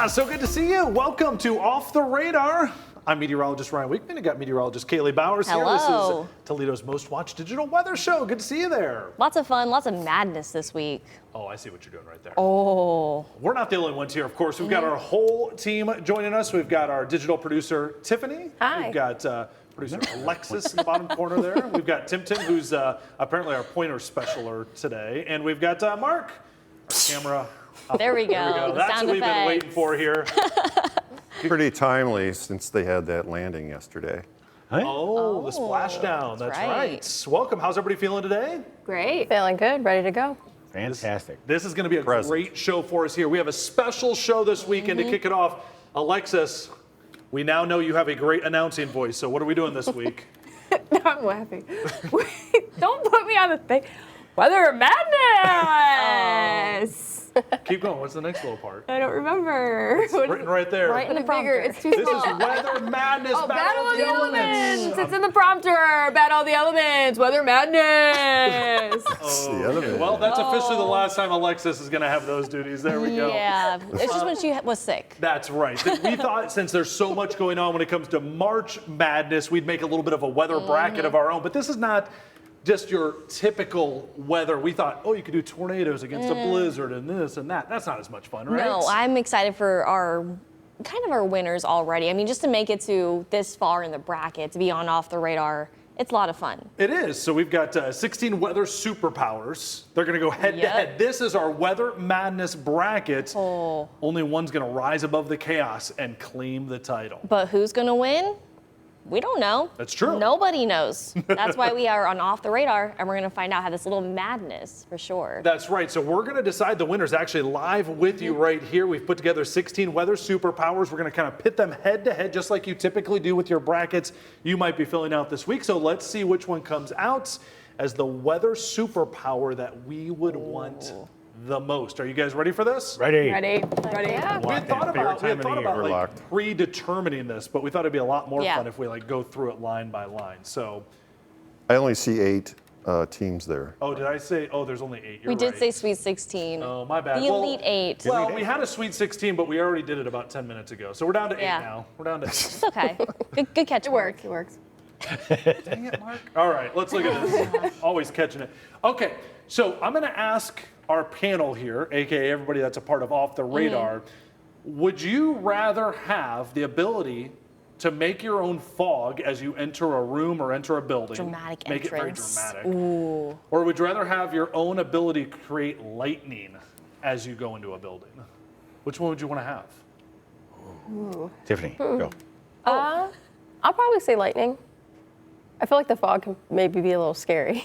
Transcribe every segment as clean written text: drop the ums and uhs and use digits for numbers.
So good to see you. Welcome to Off the Radar. I'm meteorologist Ryan Weekman. I got meteorologist Kaylee Bowers here. Hello. This is Toledo's most watched digital weather show. Good to see you there. Lots of fun, lots of madness this week. Oh, I see what you're doing right there. Oh. We're not the only ones here, of course. We've got our whole team joining us. We've got our digital producer, Tiffany. Hi. We've got producer Alexis in the bottom corner there. We've got Tim, who's apparently our pointer specialer today. And we've got Mark, our camera. There we go. The That's sound what we've been effects. waiting for here. Pretty timely since they had that landing yesterday. Oh, the splashdown. That's right. Welcome. How's everybody feeling today? Great. Feeling good, ready to go. Fantastic. This is going to be a Present. great show for us here. We have a special show this weekend to kick it off. Alexis, we now know you have a great announcing voice. So what are we doing this week? I'm laughing. Wait, don't put me on the thing. Weather madness. Keep going. What's the next little part? I don't remember. It's written right there. Right in the prompter. It's too This is small. Weather Madness. Oh, Battle of the Elements. It's in the prompter. Battle of the Elements. Weather madness. The element. Well, that's officially the last time Alexis is going to have those duties. There we go. Yeah, it's just when she was sick. That's right. We thought since there's so much going on when it comes to March Madness, we'd make a little bit of a weather bracket of our own. But this is not just your typical weather. We thought, oh, you could do tornadoes against a blizzard and this and that. That's not as much fun, right? No, I'm excited for our winners already. I mean, just to make it to this far in the bracket, to be on Off the Radar, it's a lot of fun. It is. So we've got 16 weather superpowers. They're going to go head to head. This is our Weather Madness bracket. Oh. Only one's going to rise above the chaos and claim the title. But who's going to win? We don't know. That's true. Nobody knows. That's why we are on Off the Radar, and we're going to find out how this little madness for sure. That's right. So we're going to decide the winners actually live with you right here. We've put together 16 weather superpowers. We're going to kind of pit them head to head just like you typically do with your brackets you might be filling out this week. So let's see which one comes out as the weather superpower that we would want the most. Are you guys ready for this? Ready. Ready? We Yeah. had thought about We're like locked. predetermining this, but we thought it'd be a lot more Yeah. fun if we like go through it line by line. So, I only see 8 teams there. oh, did I say? Oh, there's only 8. You're We did right. say Sweet 16. Oh, my bad. The Well, Elite 8. Well, we had a Sweet 16, but we already did it about 10 minutes ago. So we're down to 8 Yeah. now. We're down to 8. It's okay. Good catch. It works. It works. Dang it, Mark. All right, let's look at this. Always catching it. Okay, so I'm going to ask our panel here, aka everybody that's a part of Off the Radar, would you rather have the ability to make your own fog as you enter a room or enter a building? Dramatic Make entrance. it very dramatic. Ooh. Or would you rather have your own ability to create lightning as you go into a building? Which one would you want to have? Tiffany, go. I'll probably say lightning. I feel like the fog can maybe be a little scary.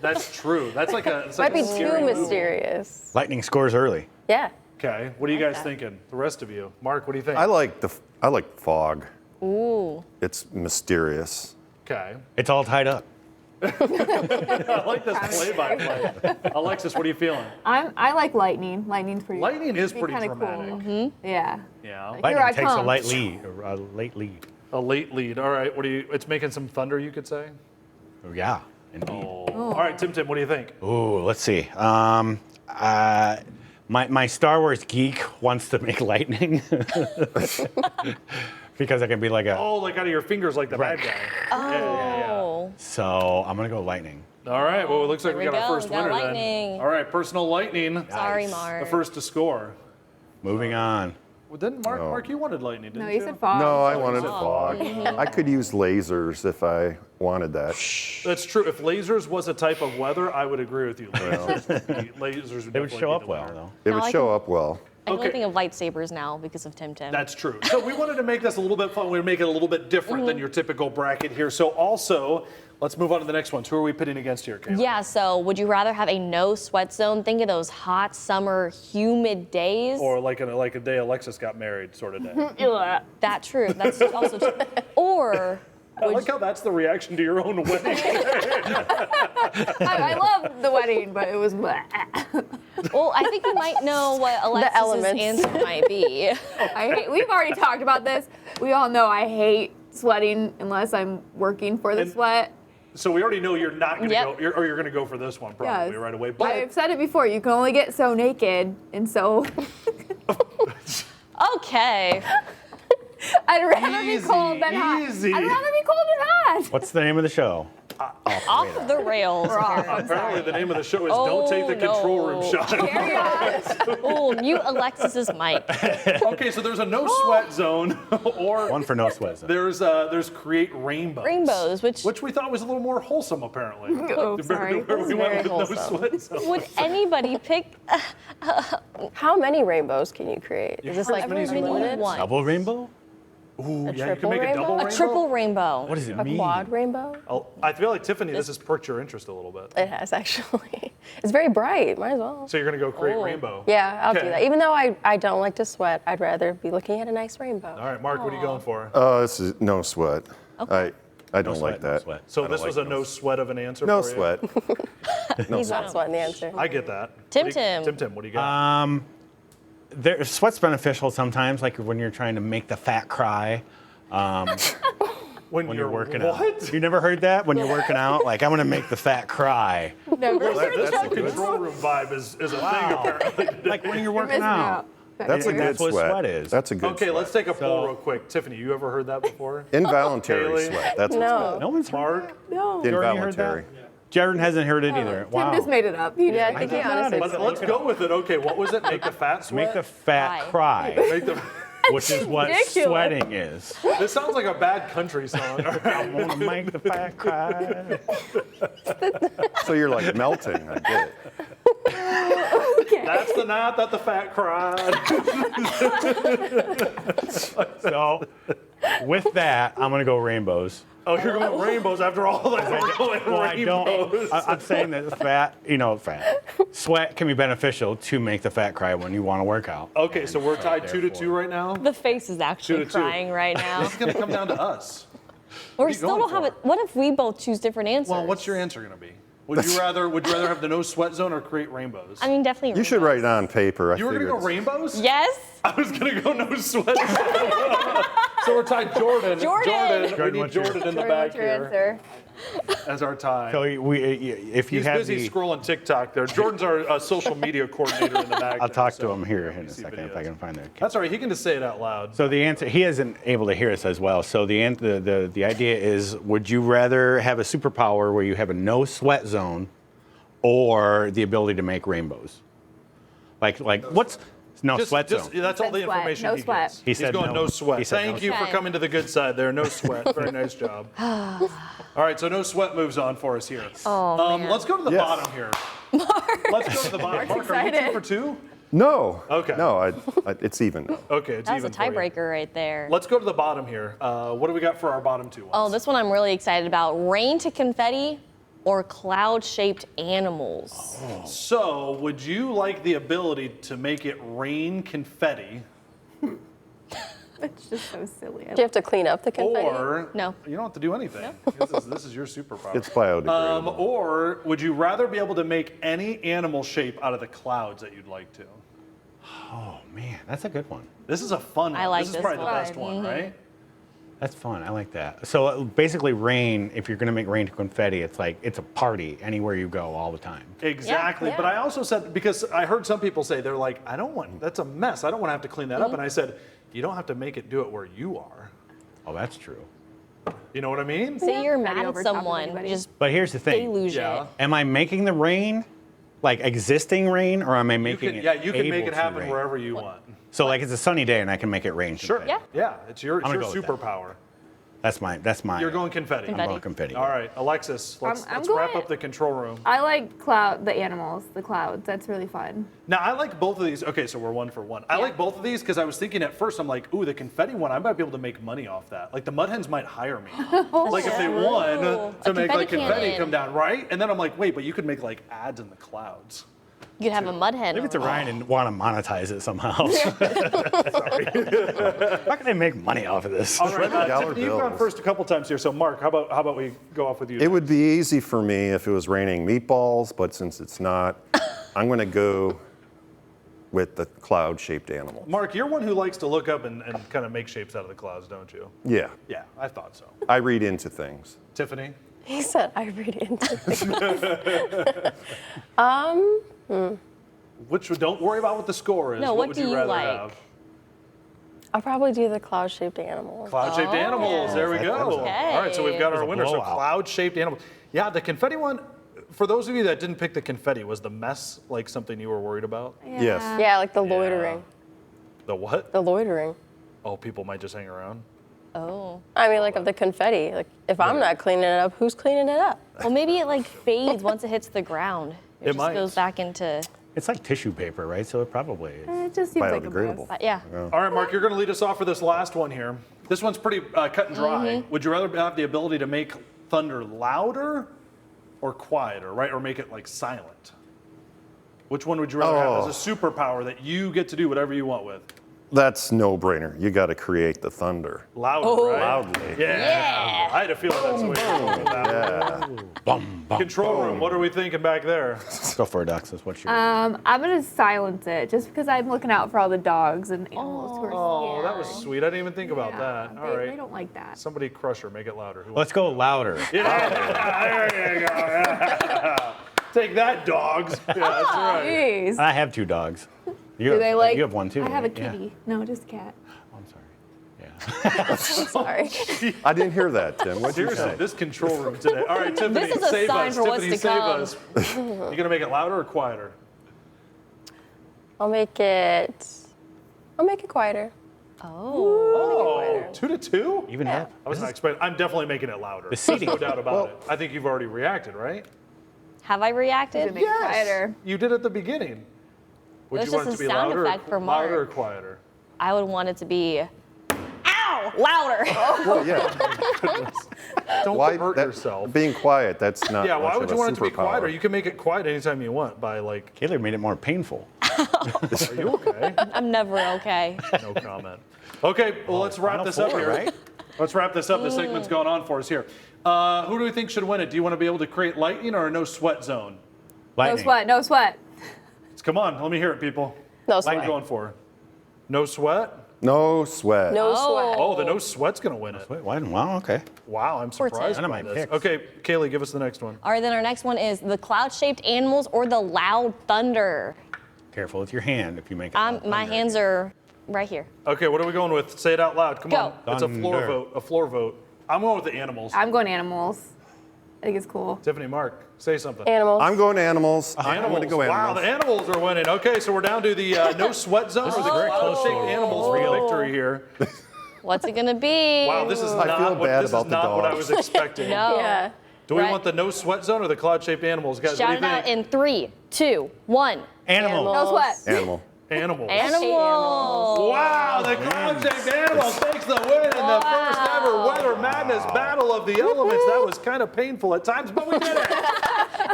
That's true. That's like a it's Might like be a too scary movie. mysterious. Lightning scores early. Yeah. Okay, what are you guys that. thinking? The rest of you, Mark, what do you think? I like fog. Ooh. It's mysterious. Okay, It's all tied up. I like this play-by-play. Alexis, what are you feeling? I like lightning. Lightning's pretty. Lightning is be pretty kinda dramatic. Cool. Yeah. Yeah, Here Lightning I takes a come. light lead, or a late lead. a late lead. All right, what do you? It's making some thunder, you could say. Oh, yeah, indeed. All right, Tim, what do you think? Ooh, let's see. My Star Wars geek wants to make lightning because I can be like a. Oh, like out of your fingers, like the bad guy. Oh. So I'm gonna go lightning. All right, well, it looks like There we we got our go, first we got winner lightning. then. All right, personal lightning. Sorry, Nice. Mark. The first to score. Moving on. Well, didn't Mark? No. Mark, you wanted lightning, didn't No, you? you said fog. No, I wanted a fog. I could use lasers if I wanted that. That's true. If lasers was a type of weather, I would agree with you. Lasers would They would definitely show be up the well, winner. though. It Now would I show can- up well. I can Okay. only think of lightsabers now because of Tim. That's true. So we wanted to make this a little bit fun. We make it a little bit different than your typical bracket here. So also, let's move on to the next one. Who are we pitting against here, Kayla? Yeah, so would you rather have a no sweat zone? Think of those hot summer humid days. Or like a day Alexis got married sort of day. That true. That's also true. Or I like how that's the reaction to your own wedding. I love the wedding, but it was. well, I think you might know what Alexis's elements. answer might be. We've already talked about this. We all know I hate sweating unless I'm working for the And- sweat. So we already know you're not going to Yep. go, you're going to go for this one probably Yes. right away. But I've said it before. You can only get so naked, and so Okay. I'd rather be Easy, cold than hot. easy. I'd rather be cold than hot. What's the name of the show? Off the rails. Apparently, the name of the show is "Don't Take the Control Room no. Shot." Carry on. Oh, mute Alexis's mic. Okay, so there's a no sweat zone, or One for no sweat zone. there's create rainbows. Rainbows, which we thought was a little more wholesome, apparently. Oh, sorry. Where we went very with no wholesome. sweat zone. would anybody pick How many rainbows can you create? Is this As like many as you unlimited? one? Double rainbow? Ooh, A yeah, you can triple make a double rainbow? rainbow. A triple rainbow. What does it A mean? quad rainbow? I feel like Tiffany, this has perked your interest a little bit. It has actually. It's very bright. Might as well. So you're gonna go create Oh. rainbow. Yeah, I'll Okay. do that. Even though I don't like to sweat, I'd rather be looking at a nice rainbow. All right, Mark, what are you going for? This is no sweat. I don't No like sweat, no that. sweat. So I don't this like was a no sweat of an answer No for you? sweat. He's not sweating the answer. I get that. Tim What do you- Tim. Tim, what do you got? Sweat's beneficial sometimes, like when you're trying to make the fat cry. when You're working what? out. You never heard that? When you're working out? Like, I'm going to make the fat cry. Never. This That's a good control room vibe is a thing, apparently. Like when you're You're working missing out. out. That's a And good that's what sweat. sweat is. That's a good Okay, sweat. let's take a poll So- real quick. Tiffany, you ever heard that before? Involuntary Haley? sweat. That's No. No one's heard Mark? No. that? Jordan, you heard that? involuntary. Jordan hasn't heard it either. Tim Wow. just made it up. He Yeah, just I think made he it up. honestly. Let's go with it. Okay, what was it? Make the fat sweat? Make the fat cry, Make the- which is what ridiculous. sweating is. This sounds like a bad country song. I'm going to make the fat cry. So you're like melting. I get it. That's the night that the fat cried. So, with that, I'm going to go rainbows. Oh, you're going rainbows after all that. We're going Well, I don't. rainbows. I'm saying that sweat can be beneficial to make the fat cry when you want to work out. Okay, so we're tied 2-2 therefore- right now. The face is actually 2-2. crying right now. It's gonna come down to us. We you still going don't have for? it. What if we both choose different answers? Well, what's your answer gonna be? Would you rather have the no sweat zone or create rainbows? I mean, definitely. You should write rainbows. it on paper. you were gonna go rainbows? Yes. I was gonna go no sweat. So we're tied Jordan. Jordan. We Jordan, need what's yours? Jordan in the Jordan, back what's your here answer? as our tie. So if you He's have busy the, scrolling TikTok there. Jordan's our social media coordinator in the back. I'll there, talk so to him here in a see second if I videos. can find that. That's all right. He can just say it out loud. So the answer, he isn't able to hear us as well. So the idea is, would you rather have a superpower where you have a no sweat zone, or the ability to make rainbows? Like what's no sweat zone? That's all the Said sweat. information No he sweat. gets. He He's said going no. no sweat. He said Thank no you for sweat. coming to the good side there. No sweat. Very nice job. All right, so no sweat moves on for us here. Oh, man. Let's go to the Yes. bottom here. Let's go to the bottom. Mark, are you 2 excited. for 2? No. Okay. No, it's even. Okay, it's That was a even for you. tiebreaker right there. Let's go to the bottom here. What do we got for our bottom 2 ones? Oh, this one I'm really excited about. Rain to confetti or cloud-shaped animals. So, would you like the ability to make it rain confetti, It's just so silly. Do you have to clean up the confetti? or No. you don't have to do anything. This is your superpower. It's biodegradable. Or would you rather be able to make any animal shape out of the clouds that you'd like to? Oh man, that's a good one. This is a fun one. I like this is this probably one. the best one, right? That's fun. I like that. So basically, rain. If you're going to make rain to confetti, it's like it's a party anywhere you go all the time. Exactly. Yeah. But I also said, because I heard some people say, they're like, that's a mess. I don't want to have to clean that up. And I said, you don't have to make it do it where you are. Oh, that's true. You know what I mean? Say you're Confetti mad at over top of someone, anybody. just But here's the thing. deluge Yeah. it. Am I making the rain, like existing rain, or am I You making can, it? yeah, you can make able it to happen rain? wherever you want. So like it's a sunny day and I can make it rain. Sure. confetti. Yeah. Yeah, it's your gonna go with that. superpower. That's my. You're going confetti. I'm going confetti. All right, Alexis, let's I'm wrap going- up the control room. I like the animals, the clouds. That's really fun. Now, I like both of these. Okay, so we're 1 for 1. I like both of these because I was thinking at first, I'm like, ooh, the confetti one, I might be able to make money off that. Like the mud hens might hire me. Like if they won Ooh, to a make like confetti confetti cannon. come down, right? And then I'm like, wait, but you could make like ads in the clouds. You could have a mud hen. Maybe it's a over it. Ryan and want to monetize it somehow. How can I make money off of this? All right, $20 Tiffany, you've gone bills. first a couple times here. So Mark, how about we go off with you? It would be easy for me if it was raining meatballs, but since it's not, I'm going to go with the cloud-shaped animal. Mark, you're one who likes to look up and kind of make shapes out of the clouds, don't you? Yeah, Yeah, I thought so. I read into things. Tiffany? He said I read into things. Don't worry about what the score is. No, what would do you you rather like? have? I'll probably do the cloud-shaped animal. Cloud-shaped animals. There we go. Okay. All right, so we've got our a winner. So blowout. cloud-shaped animals. Yeah, the confetti one. For those of you that didn't pick the confetti, was the mess like something you were worried about? Yes. Yeah, like the loitering. The what? The loitering. Oh, people might just hang around. Oh. I mean, like of the confetti. Like if I'm not cleaning it up, who's cleaning it up? Well, maybe it like fades once it hits the ground. It just might. goes back into. It's like tissue paper, right? So it probably is. It just seems like a Biodegradable. mess. Yeah. All right, Mark, you're going to lead us off for this last one here. This one's pretty cut and dry. Would you rather have the ability to make thunder louder or quieter, right? Or make it like silent? Which one would you rather have as a superpower that you get to do whatever you want with? That's no-brainer. You got to create the thunder. Louder, right? Loudly. Yeah. I had a feeling that's the way you're going with that one. Yeah. Bum, bum. Control room, what are we thinking back there? Go for it, Duxus. What's your? I'm gonna silence it just because I'm looking out for all the dogs and animals who are Oh, scared. that was sweet. I didn't even think about Yeah, that. All they right. don't like that. Somebody crush her, make it louder. Who Let's go louder. Yeah, there you go. Yeah. Take that, dogs. Yeah, that's right. Jeez. I have 2 dogs. You Do they like? You have one too. I have a right? Yeah. kitty. No, just a cat. Oh, I'm sorry. Yeah. Sorry. I didn't hear that, Tim. What'd you Seriously, say? this control room today. All right, Tiffany, This is a save sign us. for what's Tiffany, to save come. us. You gonna make it louder or quieter? I'll make it quieter. Oh, 2-2? Even Yeah. up. I was not expecting. I'm definitely making it louder. The seating. There's no doubt about it. I think you've already reacted, right? Have I reacted? Make it quieter. You did at the beginning. Would It's you want just it to a be sound louder, effect for louder or Mark. quieter? I would want it to be. Ow! Louder. Well, yeah. Don't Why hurt that- yourself. Being quiet, that's not Yeah, why much would of you a want it to be superpower. quieter? You can make it quiet anytime you want by like, Kayla made it more painful. are you okay? I'm never okay. No comment. Okay, well, let's wrap Final this up four, here. right? Let's wrap this up. The segment's going on for us here. Who do we think should win it? Do you want to be able to create lightning or a no sweat zone? No Lightning. sweat. No sweat. Come on, let me hear it, people. No What are sweat. you going for? No sweat? No sweat. No sweat. Oh, the no sweat's going to win it. Wait, why? Wow. Okay. Wow, I'm Poor surprised Tim. by None of my this. picks. Okay, Kaylee, give us the next one. All right, then our next one is the cloud-shaped animals or the loud thunder. Careful with your hand if you make it. My hands are right here. Okay, what are we going with? Say it out loud. Come Go. on. It's a floor Thunder. vote. A floor vote. I'm going with the animals. I'm going animals. I think it's cool. Tiffany, Mark, say something. Animals. I'm going animals. I'm Animals. going to go Wow, animals. the animals are winning. Okay, so we're down to the no sweat zone or the very close cloud-shaped to animals for victory here. What's it gonna be? Wow, this is I not, feel what, bad this about is the not what I dogs. was expecting. No. Yeah. Do we Right. want the no sweat zone or the cloud-shaped animals? Guys, Shout what it do you out think? in 3, 2, 1. Animal. No sweat. Animal. Animals. Animals. Wow, the cloud-shaped animals takes the win in the first ever Weather Madness Battle of the Elements. That was kind of painful at times, but we did it.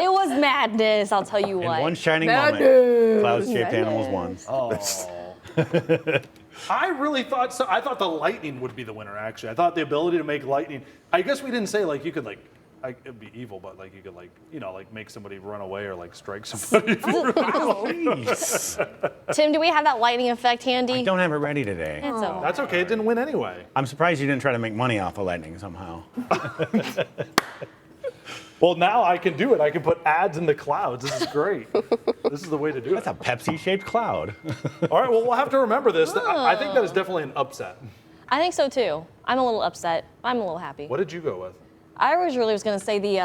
It was madness, I'll tell you In what. one shining Madness. moment, cloud-shaped animals won. I really thought so. I thought the lightning would be the winner, actually. I thought the ability to make lightning. I guess we didn't say, like, you could, like, it'd be evil, but, like, you could, like, you know, like, make somebody run away or, like, strike somebody. Tim, do we have that lightning effect handy? I don't have it ready today. It's okay. That's okay. It didn't win anyway. I'm surprised you didn't try to make money off of lightning somehow. Well, now I can do it. I can put ads in the clouds. This is great. This is the way to do it. That's a Pepsi-shaped cloud. All right, well, we'll have to remember this. I think that is definitely an upset. I think so too. I'm a little upset. I'm a little happy. What did you go with? I was gonna say the,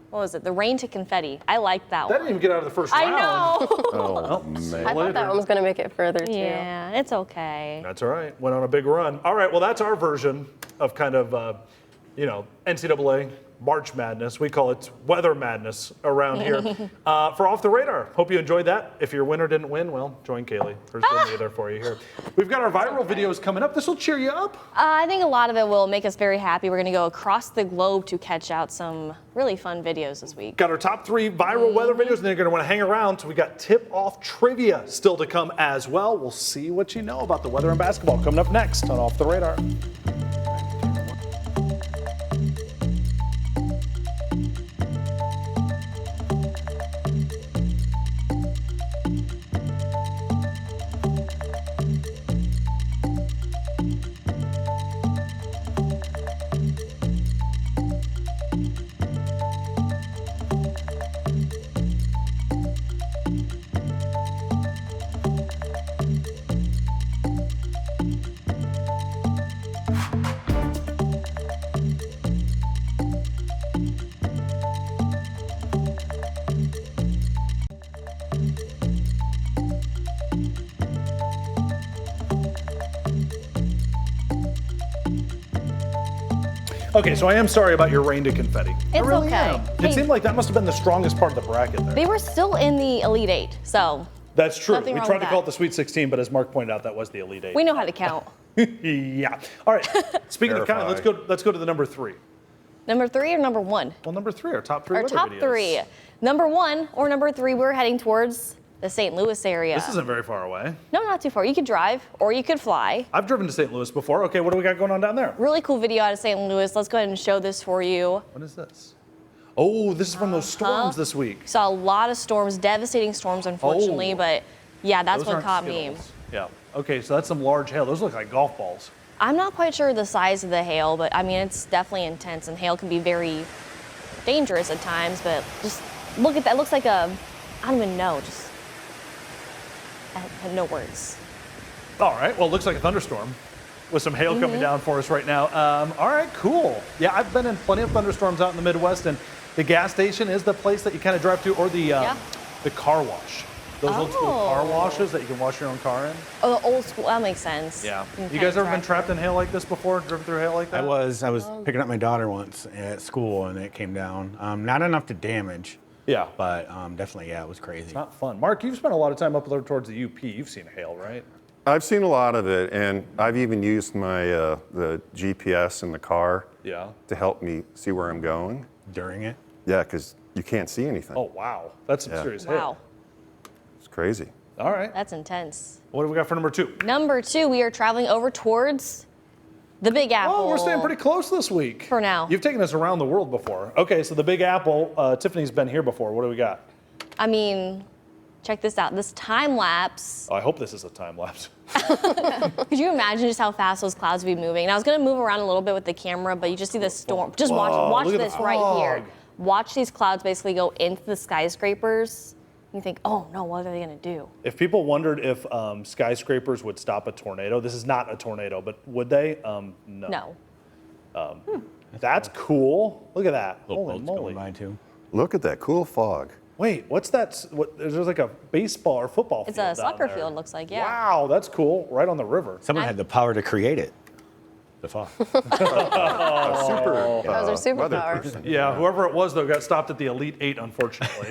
what was it? The rain to confetti. I liked that That one. didn't even get out of the first I round. know. Oh, man. I thought that one was going to make it further, too. Yeah, it's okay. That's all right. Went on a big run. All right, well, that's our version of kind of, NCAA March Madness. We call it Weather Madness around here. For Off the Radar, hope you enjoyed that. If your winner didn't win, well, join Kaylee. There's Disney there for you here. We've got our viral videos coming up. This will cheer you up. I think a lot of it will make us very happy. We're gonna go across the globe to catch out some really fun videos this week. Got our top 3 viral weather videos, and they're going to want to hang around. So we got tip-off trivia still to come as well. We'll see what you know about the weather and basketball coming up next on Off the Radar. Okay, so I am sorry about your rain to confetti. I It's really okay. am. It Hey. seemed like that must have been the strongest part of the bracket there. They were still in the Elite Eight, so That's true. Nothing We wrong tried with to call it that. the Sweet 16, but as Mark pointed out, that was the Elite Eight. we know how to count. Yeah. All right. Speaking of counting, let's go to the number 3. Number 3 or number 1? Well, number 3, our top 3 Our weather top videos. 3. Number 1 or number 3, we're heading towards the St. Louis area. This isn't very far away. No, not too far. You could drive or you could fly. I've driven to St. Louis before. Okay, what do we got going on down there? Really cool video out of St. Louis. Let's go ahead and show this for you. What is this? Oh, this is from those storms this week. Saw a lot of storms, devastating storms, unfortunately, Oh. but yeah, that's Those what aren't caught me. Skittles. Yeah. Okay, so that's some large hail. Those look like golf balls. I'm not quite sure the size of the hail, but I mean, it's definitely intense, and hail can be very dangerous at times, but just look at that. It looks like I don't even know, I have no words. All right. Well, it looks like a thunderstorm with some hail coming down for us right now. All right, cool. Yeah, I've been in plenty of thunderstorms out in the Midwest, and the gas station is the place that you kind of drive to, or the car wash. Those old school car washes that you can wash your own car in. Oh, the old school, that makes sense. Yeah. can You kinda guys ever been drive trapped in hail like this before? Driven through hail like that? I was picking up my daughter once at school and it came down. Not enough to damage, Yeah. but definitely, yeah, it was crazy. Not fun. Mark, you've spent a lot of time up there towards the UP. You've seen hail, right? I've seen a lot of it, and I've even used my the GPS in the car Yeah. to help me see where I'm going. During it. Yeah, because you can't see anything. Oh, wow. That's some Yeah. serious Wow, hail. It's crazy. All right. that's intense. What do we got for number 2? Number 2, we are traveling over towards the Big Apple. Oh, we're staying pretty close this week. For now. You've taken us around the world before. Okay, so the Big Apple, Tiffany's been here before. What do we got? I mean, check this out. This time lapse. Oh, I hope this is a time lapse. Could you imagine just how fast those clouds would be moving? And I was gonna move around a little bit with the camera, but you just see the storm. Just watch look at the this right here. fog. Watch these clouds basically go into the skyscrapers. You think, oh no, what are they gonna do? If people wondered if skyscrapers would stop a tornado, this is not a tornado, but would they? No. No. That's cool. Look at that. Little Holy boats moly. going by too. Look at that cool fog. Wait, what's that? There's like a baseball or football It's field a soccer down there. field, looks like, yeah. Wow, that's cool. Right on the river. Someone had the power to create it. The fog. Super. Those are weather superpowers. person. Yeah, whoever it was though got stopped at the Elite 8, unfortunately.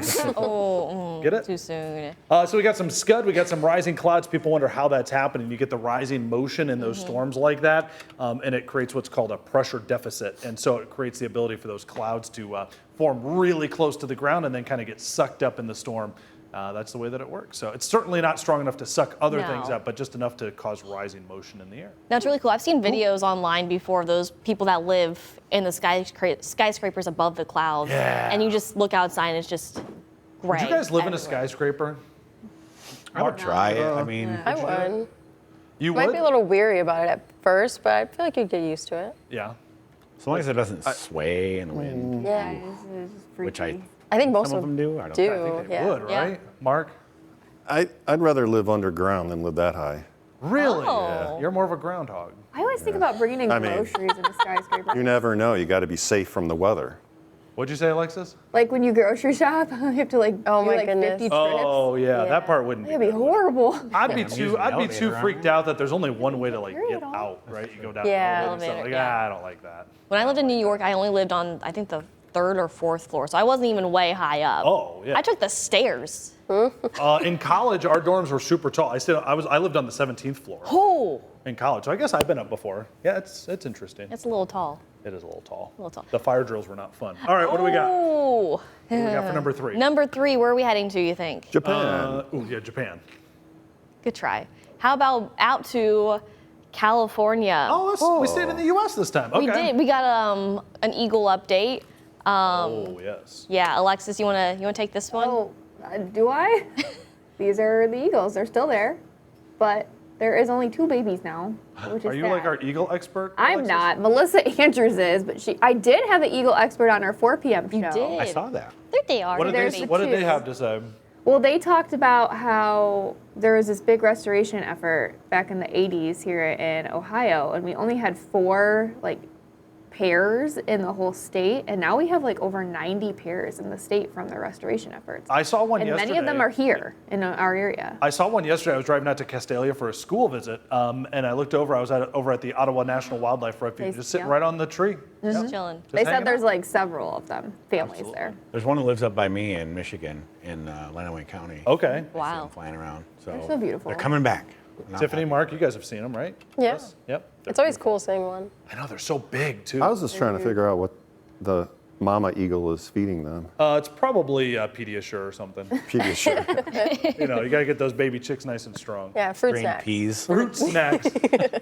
Get it? Too soon. So we got some scud, we got some rising clouds. People wonder how that's happening. You get the rising motion in those storms like that, and it creates what's called a pressure deficit. And so it creates the ability for those clouds to form really close to the ground and then kind of get sucked up in the storm. That's the way that it works. So it's certainly not strong enough to suck other things No. up, but just enough to cause rising motion in the air. That's really cool. I've seen videos online before of those people that live in the skyscrapers above the clouds. Yeah. And you just look outside and it's just gray. Would you guys live in a everywhere. skyscraper? I would try it. I mean, I would. You Might would? be a little weary about it at first, but I feel like you'd get used to it. Yeah. as long as it doesn't sway in the wind, Yeah. This is which I freaky. I think most some of them do. I don't do. know. I think they yeah. would, Yeah. right? Mark? I'd rather live underground than live that high. Really? Oh. You're more of a groundhog. I always think about bringing in I mean- groceries in a skyscraper. You never know. You got to be safe from the weather. What'd you say, Alexis? Like when you grocery shop, you have to like Oh do my like goodness. 50 trips. Oh yeah, Yeah. that part wouldn't be. It'd be good, would it? horrible. I'd be I'm too. using the I'd be too elevator freaked out that there's only one way to like Carry get it all. out. Right? You go down. Yeah. the elevator. So, Elevator, like, yeah. I don't like that. When I lived in New York, I only lived on, I think, the 3rd or 4th floor. So I wasn't even way high up. Oh yeah. I took the stairs. In college, our dorms were super tall. I lived on the 17th floor Oh, in college. So I guess I've been up before. Yeah, it's interesting. it's a little tall. It is a little tall. A little tall. The fire drills were not fun. All right, what do we got? What Oh. do we got for number 3? Number 3, where are we heading to, you think? Japan. Yeah, Japan. Good try. How about out to California? We stayed in the U.S. this time. Okay. We did. We got an eagle update. Oh yes. Yeah, Alexis, you wanna take this one? Oh, do I? These are the eagles. They're still there, but there is only 2 babies now, which is Are you sad. like our eagle expert? I'm Alexis? not. Melissa Andrews is, but I did have the eagle expert on our 4 p.m. show. You did. I saw that. There they are. What did There's they the What did they two. have to say? Well, they talked about how there was this big restoration effort back in the 80s here in Ohio, and we only had 4 like pairs in the whole state, and now we have like over 90 pairs in the state from the restoration efforts. I saw one and yesterday. many of them are here in our area. I saw one yesterday. I was driving out to Castalia for a school visit, and I looked over. I was over at the Ottawa National Wildlife Refuge, just sitting right on the tree. Just chilling. They said hanging there's out. like several of them, families there. There's one that lives up by me in Michigan, in Lenawee County. Okay. I see them Wow. flying around. So They're so beautiful. They're coming back. And I'm Tiffany, happy. Mark, you guys have seen them, right? Yeah. Yes? Yep. It's always cool seeing one. I know they're so big too. I was just trying to figure out what the mama eagle is feeding them. It's probably Pediasure or something. Pediasure. You know, you gotta get those baby chicks nice and strong. Yeah, fruit Green snacks. peas. Fruit snacks.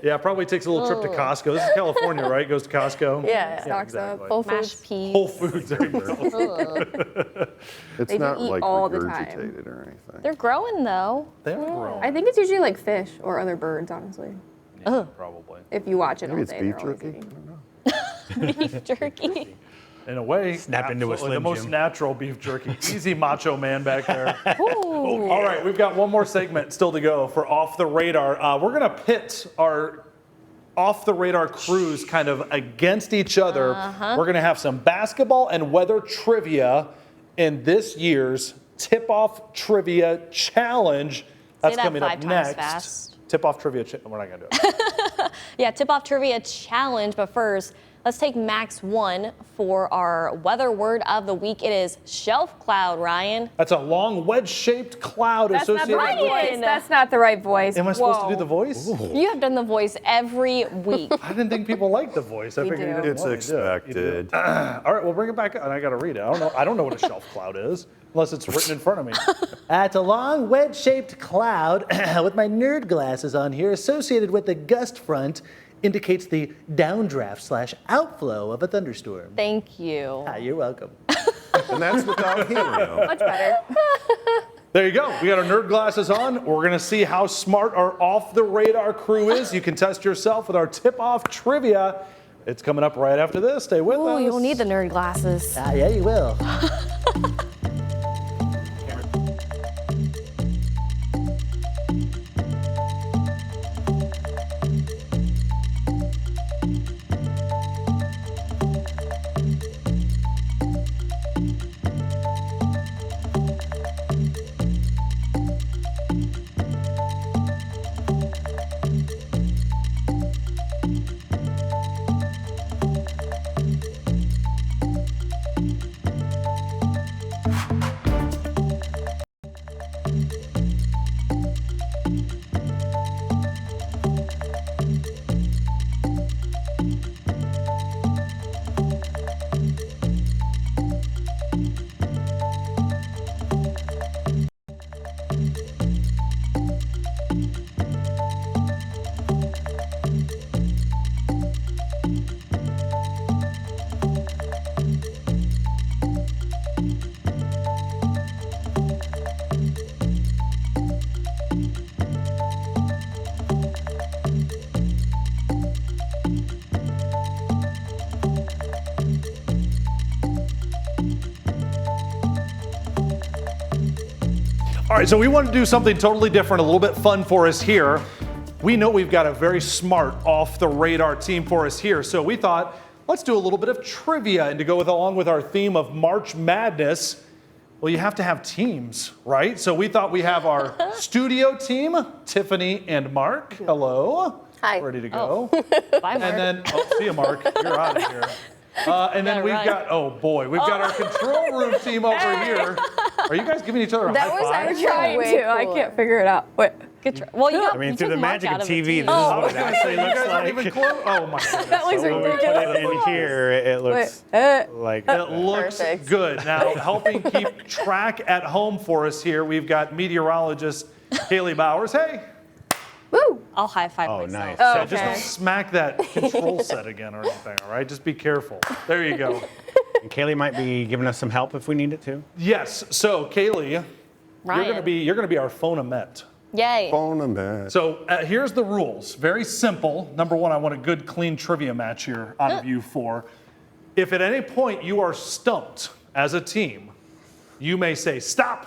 Yeah, probably takes a little trip to Costco. This is California, right? Goes to Costco. Yeah. Stocks up. Whole Mashed Foods. peas. Whole Foods. There you go. It's They not eat like all the time. regurgitated or anything. They're growing though. They are growing. I think it's usually like fish or other birds, honestly. Yeah, probably. If you watch it Maybe all it's day, beef they're always jerky. eating. I don't know. Beef jerky. In a way, Snap into a absolutely Slim the most Jim. natural beef jerky. Easy macho man back there. All right, we've got one more segment still to go for Off the Radar. We're going to pit our Off the Radar crews kind of against each other. We're going to have some basketball and weather trivia in this year's Tip-Off Trivia Challenge. That's that coming 5 up times next. fast. Tip-Off Trivia. We're not going to do it. Yeah, tip-off trivia challenge. But first, let's take Max 1 for our weather word of the week. It is shelf cloud, Ryan. That's a long wedge-shaped cloud That's not associated the right with. voice. That's not the right voice. Am I supposed to do Whoa. the voice? You have done the voice every week. I didn't think people liked the voice. I figured you do. didn't It's want me to do it. You do. expected. All right, well, bring it back. And I got to read it. I don't know what a shelf cloud is, unless it's written in front of me. It's a long wedge-shaped cloud with my nerd glasses on here, associated with the gust front, indicates the downdraft / outflow of a thunderstorm. Thank you. Ah, you're welcome. And that's without helium. Much better. There you go. We got our nerd glasses on. We're going to see how smart our Off the Radar crew is. You can test yourself with our tip-off trivia. It's coming up right after this. Stay with us. Ooh, you'll need the nerd glasses. Ah, yeah, you will. All right, so we want to do something totally different, a little bit fun for us here. We know we've got a very smart Off the Radar team for us here, so we thought, let's do a little bit of trivia, and to go along with our theme of March Madness, well, you have to have teams, right? So we thought we have our studio team, Tiffany and Mark. Hello. Hi. Ready to go. Bye, Mark. And then, see you, Mark. You're out of here. And then Gotta we've run. got, oh boy, we've got our control room team over here. Are you guys giving each other a That high was five? actually trying Way to. I cooler. can't figure it out. Wait. Good try. Well, you got, I mean, you through took the Mark magic out of the TV, team. this is what it You actually guys looks aren't like. even close. Oh my goodness. That looks When we put ridiculous. it in here, it looks like It looks Perfect. good. Now, helping keep track at home for us here, we've got meteorologist Kaylee Bowers. Hey. Woo. I'll high five Oh, myself. nice. Oh, So just okay. don't smack that control set again or anything, all right? Just be careful. There you go. And Kaylee might be giving us some help if we need it to. Yes. So, Kaylee, Ryan. you're gonna be our phonomet. Yay. Phone a man. So here's the rules. Very simple. Number one, I want a good, clean trivia match here out of you four. If at any point you are stumped as a team, you may say stop.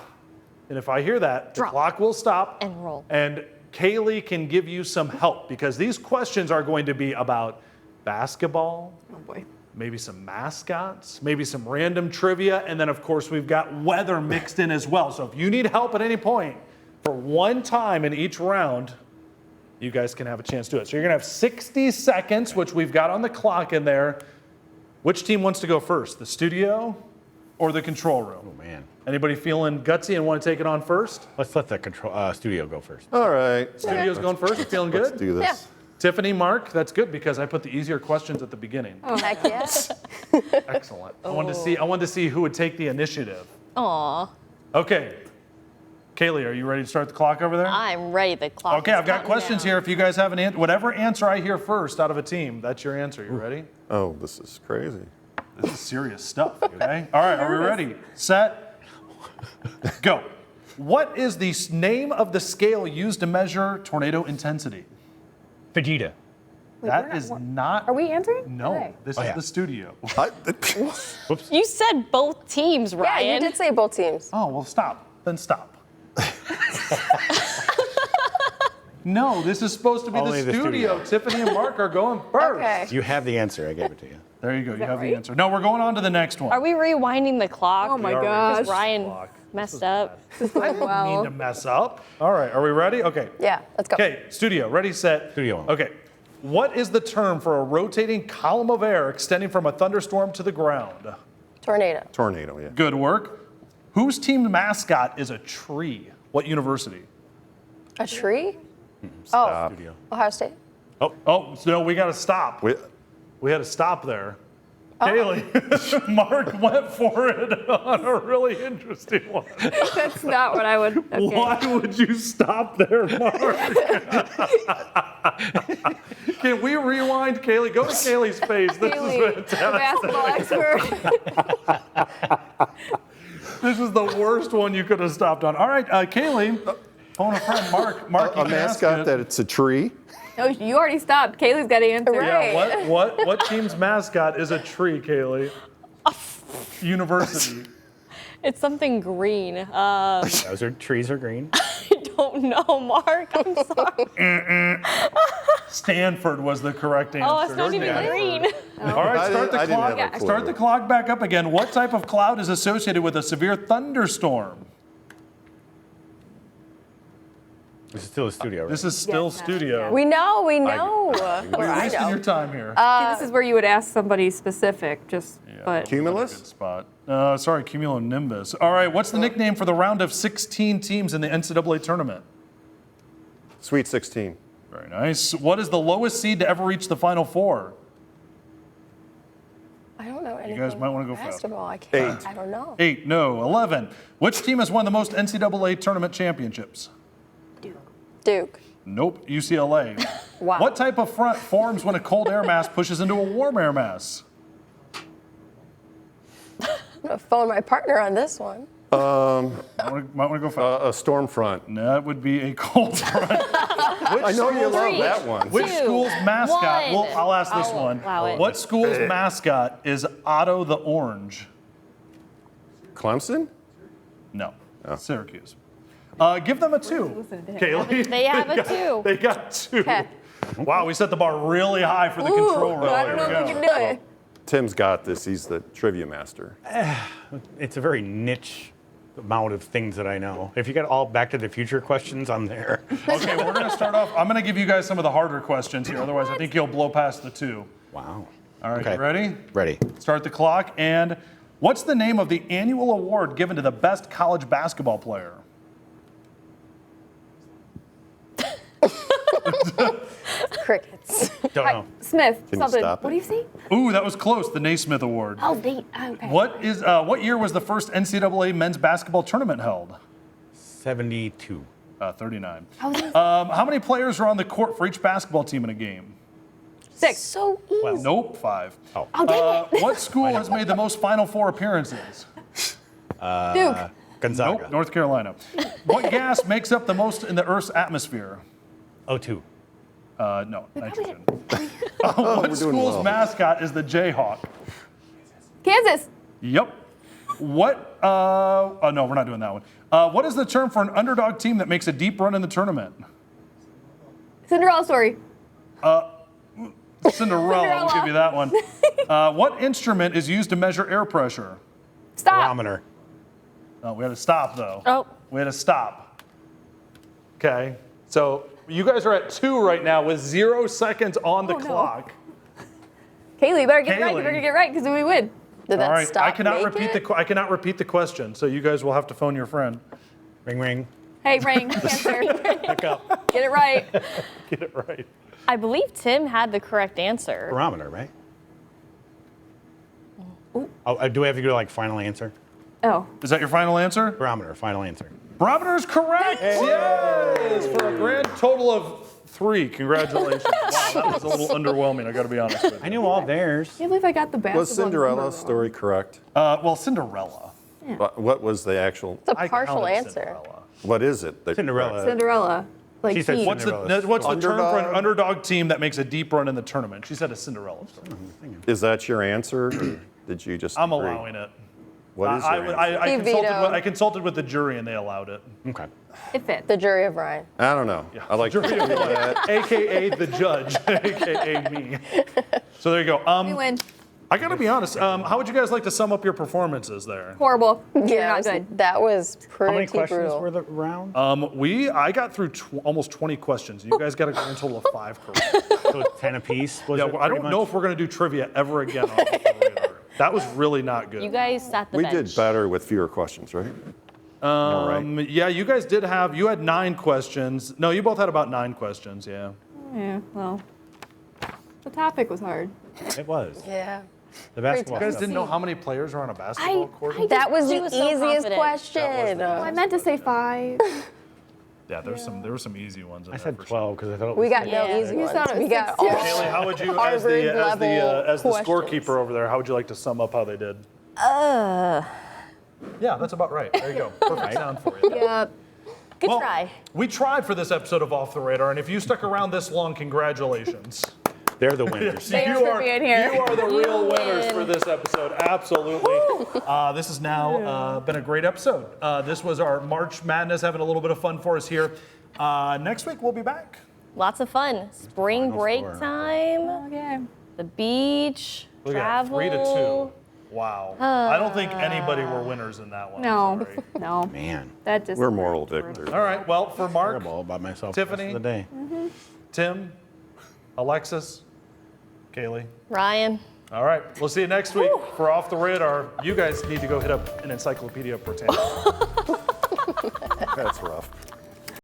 And if I hear that, Drop. the clock will stop. And roll. And Kaylee can give you some help because these questions are going to be about basketball, Oh boy. maybe some mascots, maybe some random trivia, and then of course we've got weather mixed in as well. So if you need help at any point, for one time in each round, you guys can have a chance to do it. So you're gonna have 60 seconds, which we've got on the clock in there. Which team wants to go first, the studio or the control room? Oh man. Anybody feeling gutsy and want to take it on first? Let's let the control studio go first. All right. Studio's going first, you feeling Let's good? do this. Yeah. Tiffany, Mark, that's good because I put the easier questions at the beginning. Heck yes. Excellent. I wanted to see who would take the initiative. Aw, Okay. Kaylee, are you ready to start the clock over there? I'm ready. The clock. Okay, is I've got counting questions down. here. If you guys have an answer, whatever answer I hear first out of a team, that's your answer. You ready? Oh, this is crazy. This is serious stuff, okay? All right, are we ready? Set, go. What is the name of the scale used to measure tornado intensity? Vegeta. That is not. Are we answering? No, Okay. this Oh, is yeah. the studio. You said both teams, Yeah, Ryan. you did say both teams. Oh, well, stop. Then stop. No, this is supposed to be Only the the studio. studio. Tiffany and Mark are going first. Okay. You have the answer. I gave it to you. There you go. You that have the right? answer. No, we're going on to the next one. Are we rewinding the clock? Oh my We are gosh. Because Ryan Clock. messed up. I didn't mean to mess up. All right, are we ready? Okay. Yeah, let's go. Okay, studio, ready, set. Studio on. Okay. What is the term for a rotating column of air extending from a thunderstorm to the ground? Tornado. Tornado, yeah. Good work. Whose team mascot is a tree? What university? A tree? Stop. Studio. Ohio State. Oh, so we got to stop. We- We had to stop there. Kaylee, Mark went for it on a really interesting one. That's not what I would. Okay. Why would you stop there, Mark? Can we rewind, Kaylee? Go to Kaylee's face. This Haley, is the fantastic. basketball expert. This is the worst one you could have stopped on. All right, Kaylee, phone a friend, Mark. Mark, you A can ask mascot it. that it's a tree. No, you already stopped. Kaylee's got to answer. Right. Yeah, what team's mascot is a tree, Kaylee? University. It's something green. Those are trees are green. I don't know, Mark. I'm sorry. Stanford was the correct answer. Oh, it's not even green. All right, start the I didn't clock. have a clue. Start the clock back up again. What type of cloud is associated with a severe thunderstorm? This is still a studio, right? This is still Yes, studio. We know. You're Or I wasting your know. time here. This is where you would ask somebody specific, just, but Good Cumulus? spot. Sorry, cumulonimbus. All right, what's the nickname for the round of 16 teams in the NCAA tournament? Sweet 16. Very nice. What is the lowest seed to ever reach the Final Four? I don't know anything. guys might wanna go fast. Basketball. I can't. 8. I don't know. 8, no, 11. Which team has won the most NCAA tournament championships? Duke. Nope, UCLA. Wow. What type of front forms when a cold air mass pushes into a warm air mass? I'm gonna phone my partner on this one. Might want to go fast. A storm front. That would be a cold front. I know you love Three. that one. Which Two, school's mascot? one. Well, I'll ask this I'll one. allow it. What school's mascot is Otto the Orange? Clemson? No, Syracuse. Give them a 2. Kaylee. They have a 2. They got 2. Okay. Wow, we set the bar really high for the control room. I don't know if we can do it. Tim's got this. He's the trivia master. It's a very niche amount of things that I know. If you got all Back to the Future questions, I'm there. Okay, we're going to start off. I'm going to give you guys some of the harder questions here. Otherwise, I think you'll blow past the 2. Wow. All right, Okay. you ready? Ready. Start the clock. And what's the name of the annual award given to the best college basketball player? Crickets. Don't know. Smith, Can you something. stop What do it? you say? Ooh, that was close. The Naismith Award. Oh, they. Okay. What year was the first NCAA men's basketball tournament held? 72. 39. I was gonna How many players are on the court for each basketball team in a game? 6. So easy. Nope, 5. Oh, dang it. What school has made the most Final Four appearances? Duke. Gonzaga. Nope, North Carolina. What gas makes up the most in the Earth's atmosphere? O2. No, nitrogen. we're What doing school's well. mascot is the Jayhawk? Kansas. Yep. What? Oh no, we're not doing that one. What is the term for an underdog team that makes a deep run in the tournament? Cinderella story. Cinderella, we'll give you that one. What instrument is used to measure air pressure? Stop. Barometer. Oh, we had to stop, though. Oh. We had to stop. Okay, so you guys are at 2 right now with 0 seconds on the Oh, no. clock. Kaylee, you better get it right. You Kaylee. better get it right because then we win. Did that All right, stop I cannot naked? I cannot repeat the question, so you guys will have to phone your friend. Ring, ring. Hey, ring, answer. Pick up. Get it right. Get it right. I believe Tim had the correct answer. Barometer, right? Oh, do we have to go like final answer? Oh. Is that your final answer? Barometer, final answer. Barometer is correct. Yes, for a grand total of 3. Congratulations. Wow, that was a little underwhelming. I got to be honest with you. I knew all theirs. I can't believe I got the basketball. Was Cinderella's story correct? Well, Cinderella. What was the actual? It's a I partial counted answer. Cinderella. What is it? The Cinderella. correct- Cinderella. Like She said heat. What's the Cinderella's term for an Underdog? underdog team that makes a deep run in the tournament? She said a Cinderella story. Is that your answer? Or did you just? I'm agree? allowing it. What is your answer? He vetoed. I consulted with the jury and they allowed it. Okay. It fits. The jury of Ryan. I don't know. I like to Jury do of one, that. AKA the judge, AKA me. So there you go. We win. I gotta be honest. How would you guys like to sum up your performances there? Horrible. You're Yeah, not good. that was pretty How many questions brutal. were the round? I got through almost 20 questions. You guys got a grand total of 5 correct. So 10 apiece? Was Yeah, it well, I pretty don't know much? if we're gonna do trivia ever again on Off the Radar. That was really not good. You guys sat the We bench. did better with fewer questions, right? All right. Yeah, you guys did have. You had 9 questions. No, you both had about 9 questions. Yeah. Yeah, well. The topic was hard. It was. Yeah. The basketball You guys stuff. didn't know how many players are on a basketball court? That was She the was so easiest confident. question. I meant to say 5. Yeah, there were some easy ones. In I there said for sure. 12 because I thought it We was got Yeah. no easy You ones. sounded We got 6 all too. Haley, how would you, Harvard as the level scorekeeper questions. over there, how would you like to sum up how they did? Yeah, that's about right. There you go. Perfect sound for you. Yep. Good Well, try. We tried for this episode of Off the Radar, and if you stuck around this long, congratulations. They're the winners. Thanks for being here. You are the real You winners win. for this episode. Absolutely. This has now been a great episode. This was our March Madness, having a little bit of fun for us here. Next week, we'll be back. Lots of fun. Spring Final break score. time, Okay. the beach, Look at travel. 3-2. Wow. I don't think anybody were winners in that one. No. Sorry. No. Man, That just. We're moral victors. All right. Well, for Mark, terrible about myself Tiffany? the rest of the day. Tim, Alexis, Kaylee. Ryan. All right. We'll see you next week for Off the Radar. You guys need to go hit up an Encyclopedia Britannica. That's rough.